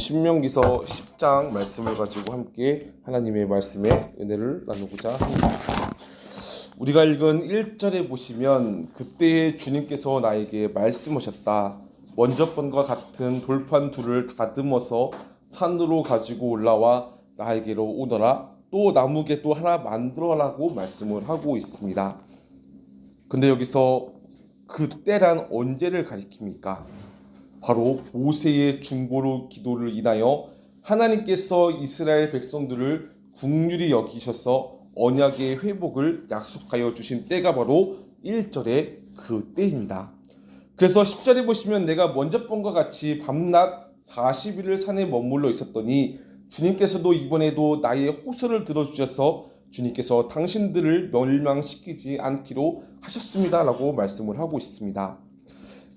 신명기서 10장 말씀을 가지고 함께 하나님의 말씀에 은혜를 나누고자 합니다. 우리가 읽은 1절에 보시면 그때 주님께서 나에게 말씀하셨다. 먼저번과 같은 돌판 둘을 다듬어서 산으로 가지고 올라와 나에게로 오너라. 또 나무개도 하나 만들어라고 말씀을 하고 있습니다. 근데 여기서 그때란 언제를 가리킵니까? 바로 모세의 중보로 기도를 인하여 하나님께서 이스라엘 백성들을 긍휼히 여기셔서 언약의 회복을 약속하여 주신 때가 바로 1절의 그 때입니다. 그래서 10절에 보시면 내가 먼저 번과 같이 밤낮 40일을 산에 머물러 있었더니 주님께서도 이번에도 나의 호소를 들어주셔서 주님께서 당신들을 멸망시키지 않기로 하셨습니다 라고 말씀을 하고 있습니다.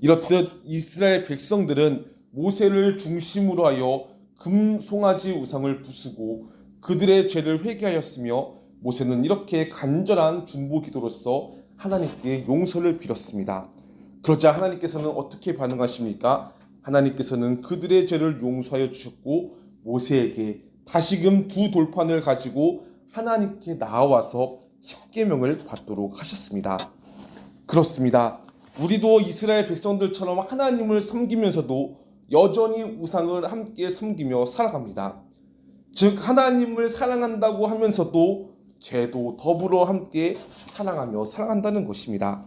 이렇듯 이스라엘 백성들은 모세를 중심으로 하여 금송아지 우상을 부수고 그들의 죄를 회개하였으며 모세는 이렇게 간절한 중보 기도로서 하나님께 용서를 빌었습니다. 그러자 하나님께서는 어떻게 반응하십니까? 하나님께서는 그들의 죄를 용서하여 주셨고 모세에게 다시금 두 돌판을 가지고 하나님께 나와서 십계명을 받도록 하셨습니다. 그렇습니다. 우리도 이스라엘 백성들처럼 하나님을 섬기면서도 여전히 우상을 함께 섬기며 살아갑니다. 즉 하나님을 사랑한다고 하면서도 죄도 더불어 함께 사랑하며 살아간다는 것입니다.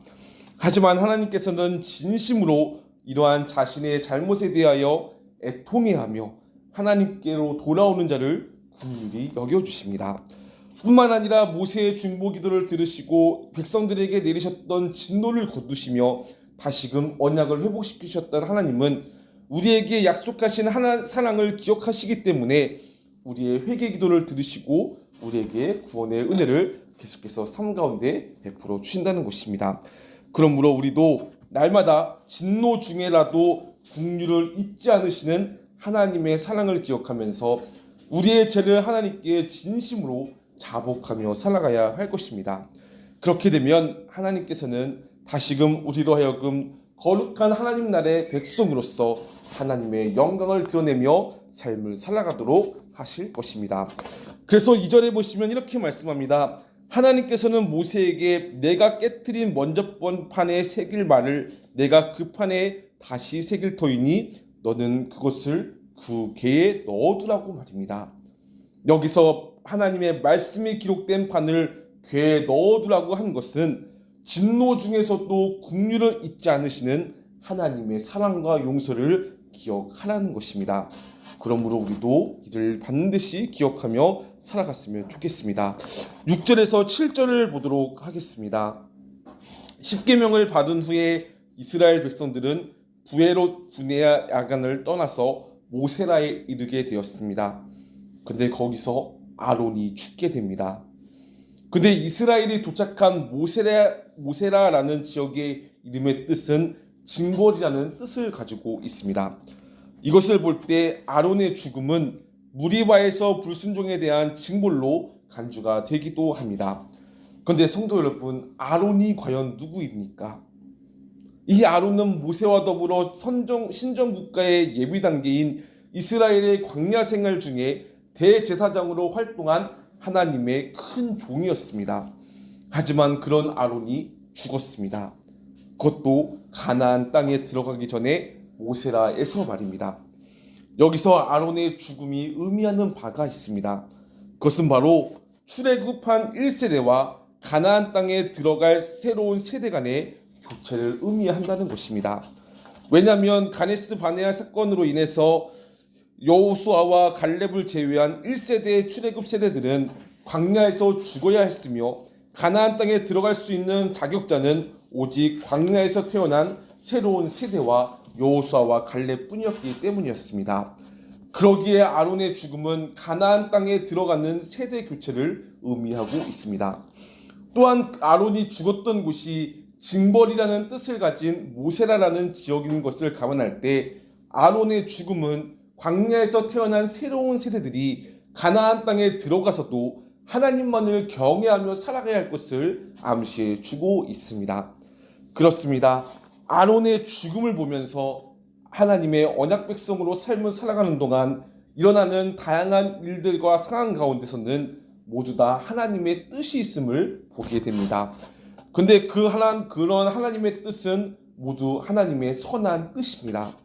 하지만 하나님께서는 진심으로 이러한 자신의 잘못에 대하여 애통해하며 하나님께로 돌아오는 자를 긍휼히 여겨주십니다. 뿐만 아니라 모세의 중보 기도를 들으시고 백성들에게 내리셨던 진노를 거두시며 다시금 언약을 회복시키셨던 하나님은 우리에게 약속하신 사랑을 기억하시기 때문에 우리의 회개 기도를 들으시고 우리에게 구원의 은혜를 계속해서 삶 가운데 베풀어 주신다는 것입니다. 그러므로 우리도 날마다 진노 중에라도 긍휼을 잊지 않으시는 하나님의 사랑을 기억하면서 우리의 죄를 하나님께 진심으로 자복하며 살아가야 할 것입니다. 그렇게 되면 하나님께서는 다시금 우리로 하여금 거룩한 하나님 나라의 백성으로서 하나님의 영광을 드러내며 삶을 살아가도록 하실 것입니다. 그래서 2절에 보시면 이렇게 말씀합니다. 하나님께서는 모세에게 내가 깨트린 먼저 번 판에 새길 말을 내가 그 판에 다시 새길 터이니 너는 그것을 그 개에 넣어두라고 말입니다. 여기서 하나님의 말씀이 기록된 판을 괴에 넣어두라고 한 것은 진노 중에서도 긍휼을 잊지 않으시는 하나님의 사랑과 용서를 기억하라는 것입니다. 그러므로 우리도 이를 반드시 기억하며 살아갔으면 좋겠습니다. 6절에서 7절을 보도록 하겠습니다. 십계명을 받은 후에 이스라엘 백성들은 분ea 야간을 떠나서 모세라에 이르게 되었습니다. 근데 거기서 아론이 죽게 됩니다. 근데 이스라엘이 도착한 모세라라는 지역의 이름의 뜻은 징벌이라는 뜻을 가지고 있습니다. 이것을 볼 때 아론의 죽음은 무리바에서 불순종에 대한 징벌로 간주가 되기도 합니다. 그런데 성도 여러분, 아론이 과연 누구입니까? 이 아론은 모세와 더불어 신정국가의 예비 단계인 이스라엘의 광야 생활 중에 대제사장으로 활동한 하나님의 큰 종이었습니다. 하지만 그런 아론이 죽었습니다. 그것도 가나안 땅에 들어가기 전에 모세라에서 말입니다. 여기서 아론의 죽음이 의미하는 바가 있습니다. 그것은 바로 출애굽한 1세대와 가나안 땅에 들어갈 새로운 세대 간의 교체를 의미한다는 것입니다. 왜냐하면 가데스 바네아 사건으로 인해서 여호수아와 갈렙을 제외한 1세대의 출애굽 세대들은 광야에서 죽어야 했으며 가나안 땅에 들어갈 수 있는 자격자는 오직 광야에서 태어난 새로운 세대와 여호수아와 갈렙뿐이었기 때문이었습니다. 그러기에 아론의 죽음은 가나안 땅에 들어가는 세대 교체를 의미하고 있습니다. 또한 아론이 죽었던 곳이 징벌이라는 뜻을 가진 모세라라는 지역인 것을 감안할 때 아론의 죽음은 광야에서 태어난 새로운 세대들이 가나안 땅에 들어가서도 하나님만을 경외하며 살아가야 할 것을 암시해 주고 있습니다. 그렇습니다. 아론의 죽음을 보면서 하나님의 언약 백성으로 삶을 살아가는 동안 일어나는 다양한 일들과 상황 가운데서는 모두 다 하나님의 뜻이 있음을 보게 됩니다. 근데 그런 하나님의 뜻은 모두 하나님의 선한 뜻입니다.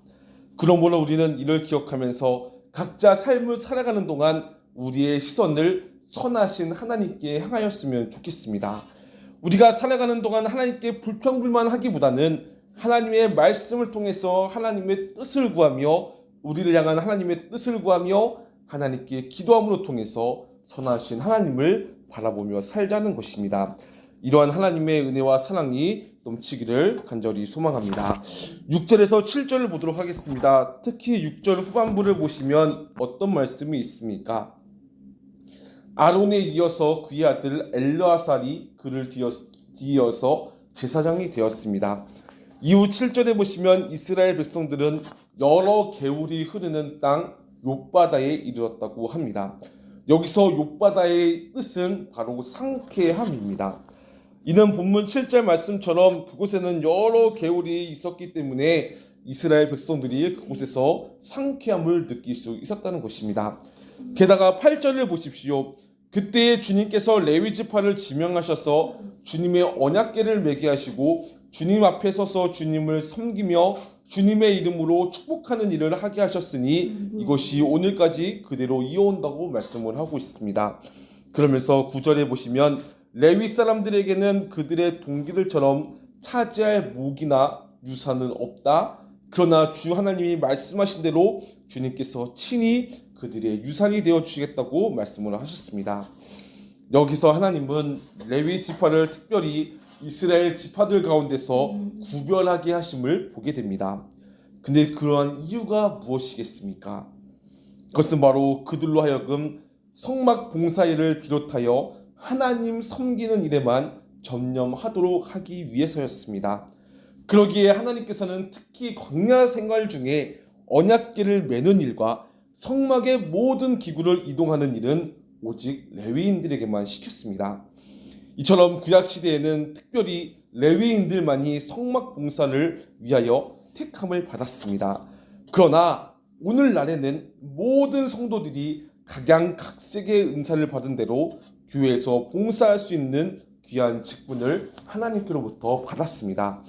그러므로 우리는 이를 기억하면서 각자 삶을 살아가는 동안 우리의 시선을 선하신 하나님께 향하였으면 좋겠습니다. 우리가 살아가는 동안 하나님께 불평불만하기보다는 하나님의 말씀을 통해서 하나님의 뜻을 구하며 우리를 향한 하나님의 뜻을 구하며 하나님께 기도함으로 통해서 선하신 하나님을 바라보며 살자는 것입니다. 이러한 하나님의 은혜와 사랑이 넘치기를 간절히 소망합니다. 6절에서 7절을 보도록 하겠습니다. 특히 6절 후반부를 보시면 어떤 말씀이 있습니까? 아론에 이어서 그의 아들 엘르아살이 그를 뒤이어서 제사장이 되었습니다. 이후 7절에 보시면 이스라엘 백성들은 여러 개울이 흐르는 땅 욥바다에 이르렀다고 합니다. 여기서 욥바다의 뜻은 바로 상쾌함입니다. 이는 본문 7절 말씀처럼 그곳에는 여러 개울이 있었기 때문에 이스라엘 백성들이 그곳에서 상쾌함을 느낄 수 있었다는 것입니다. 게다가 8절을 보십시오. 그때 주님께서 레위 지파를 지명하셔서 주님의 언약궤를 매게 하시고 주님 앞에 서서 주님을 섬기며 주님의 이름으로 축복하는 일을 하게 하셨으니 이것이 오늘까지 그대로 이어온다고 말씀을 하고 있습니다. 그러면서 9절에 보시면 레위 사람들에게는 그들의 동기들처럼 차지할 목이나 유산은 없다. 그러나 주 하나님이 말씀하신 대로 주님께서 친히 그들의 유산이 되어 주시겠다고 말씀을 하셨습니다. 여기서 하나님은 레위 지파를 특별히 이스라엘 지파들 가운데서 구별하게 하심을 보게 됩니다. 근데 그러한 이유가 무엇이겠습니까? 그것은 바로 그들로 하여금 성막 봉사일을 비롯하여 하나님 섬기는 일에만 전념하도록 하기 위해서였습니다. 그러기에 하나님께서는 특히 광야 생활 중에 언약궤를 매는 일과 성막의 모든 기구를 이동하는 일은 오직 레위인들에게만 시켰습니다. 이처럼 구약시대에는 특별히 레위인들만이 성막 봉사를 위하여 택함을 받았습니다. 그러나 오늘날에는 모든 성도들이 각양각색의 은사를 받은 대로 교회에서 봉사할 수 있는 귀한 직분을 하나님께로부터 받았습니다.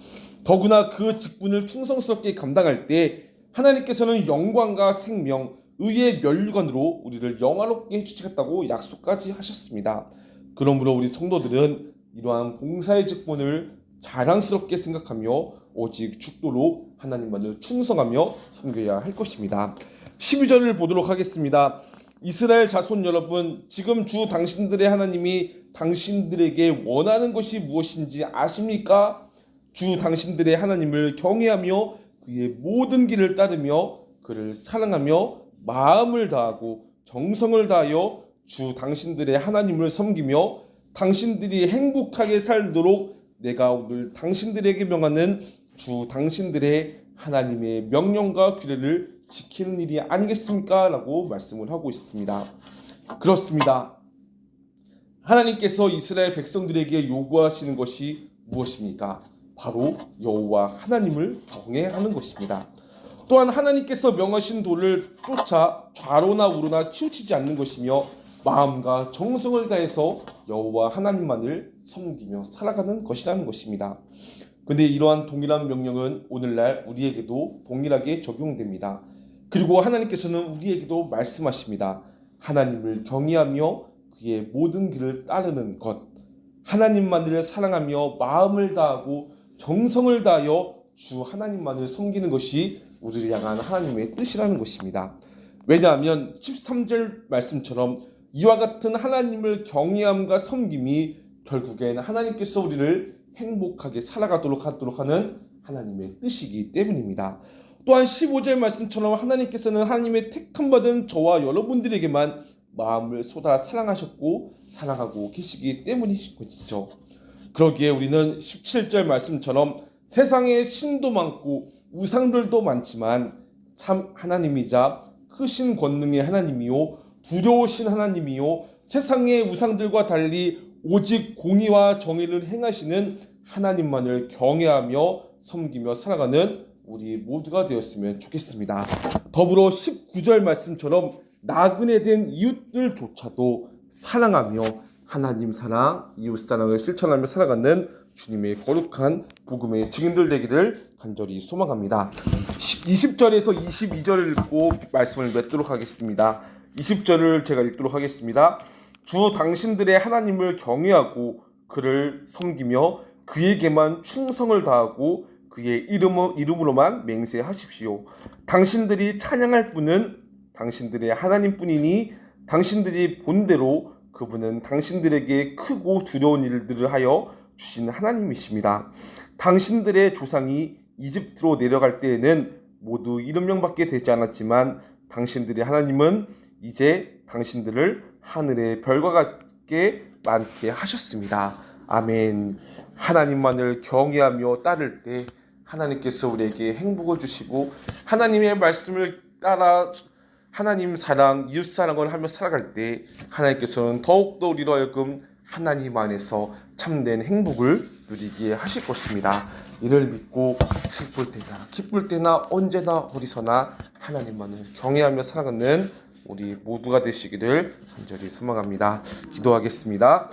더구나 그 직분을 충성스럽게 감당할 때 하나님께서는 영광과 생명, 의의 면류관으로 우리를 영화롭게 해주시겠다고 약속까지 하셨습니다. 그러므로 우리 성도들은 이러한 봉사의 직분을 자랑스럽게 생각하며 오직 죽도록 하나님만을 충성하며 섬겨야 할 것입니다. 12절을 보도록 하겠습니다. 이스라엘 자손 여러분, 지금 주 당신들의 하나님이 당신들에게 원하는 것이 무엇인지 아십니까? 주 당신들의 하나님을 경외하며 그의 모든 길을 따르며 그를 사랑하며 마음을 다하고 정성을 다하여 주 당신들의 하나님을 섬기며 당신들이 행복하게 살도록 내가 오늘 당신들에게 명하는 주 당신들의 하나님의 명령과 규례를 지키는 일이 아니겠습니까? 라고 말씀을 하고 있습니다. 그렇습니다. 하나님께서 이스라엘 백성들에게 요구하시는 것이 무엇입니까? 바로 여호와 하나님을 경외하는 것입니다. 또한 하나님께서 명하신 도를 쫓아 좌로나 우로나 치우치지 않는 것이며 마음과 정성을 다해서 여호와 하나님만을 섬기며 살아가는 것이라는 것입니다. 근데 이러한 동일한 명령은 오늘날 우리에게도 동일하게 적용됩니다. 그리고 하나님께서는 우리에게도 말씀하십니다. 하나님을 경외하며 그의 모든 길을 따르는 것, 하나님만을 사랑하며 마음을 다하고 정성을 다하여 주 하나님만을 섬기는 것이 우리를 향한 하나님의 뜻이라는 것입니다. 왜냐하면 13절 말씀처럼 이와 같은 하나님을 경외함과 섬김이 결국엔 하나님께서 우리를 행복하게 살아가도록 하는 하나님의 뜻이기 때문입니다. 또한 15절 말씀처럼 하나님께서는 하나님의 택함받은 저와 여러분들에게만 마음을 쏟아 사랑하셨고 사랑하고 계시기 때문이신 것이죠. 그러기에 우리는 17절 말씀처럼 세상에 신도 많고 우상들도 많지만 참 하나님이자 크신 권능의 하나님이요 두려우신 하나님이요 세상의 우상들과 달리 오직 공의와 정의를 행하시는 하나님만을 경외하며 섬기며 살아가는 우리 모두가 되었으면 좋겠습니다. 더불어 19절 말씀처럼 나그네 된 이웃들조차도 사랑하며 하나님 사랑, 이웃 사랑을 실천하며 살아가는 주님의 거룩한 복음의 증인들 되기를 간절히 소망합니다. 20절에서 22절을 읽고 말씀을 맺도록 하겠습니다. 20절을 제가 읽도록 하겠습니다. 주 당신들의 하나님을 경외하고 그를 섬기며 그에게만 충성을 다하고 그의 이름으로만 맹세하십시오. 당신들이 찬양할 분은 당신들의 하나님뿐이니 당신들이 본대로 그분은 당신들에게 크고 두려운 일들을 하여 주신 하나님이십니다. 당신들의 조상이 이집트로 내려갈 때에는 모두 7명밖에 되지 않았지만 당신들의 하나님은 이제 당신들을 하늘의 별과 같게 많게 하셨습니다. 아멘. 하나님만을 경외하며 따를 때 하나님께서 우리에게 행복을 주시고 하나님의 말씀을 따라 하나님 사랑, 이웃 사랑을 하며 살아갈 때 하나님께서는 더욱더 우리로 하여금 하나님 안에서 참된 행복을 누리게 하실 것입니다. 이를 믿고 슬플 때나 기쁠 때나 언제나 어디서나 하나님만을 경외하며 살아가는 우리 모두가 되시기를 간절히 소망합니다. 기도하겠습니다.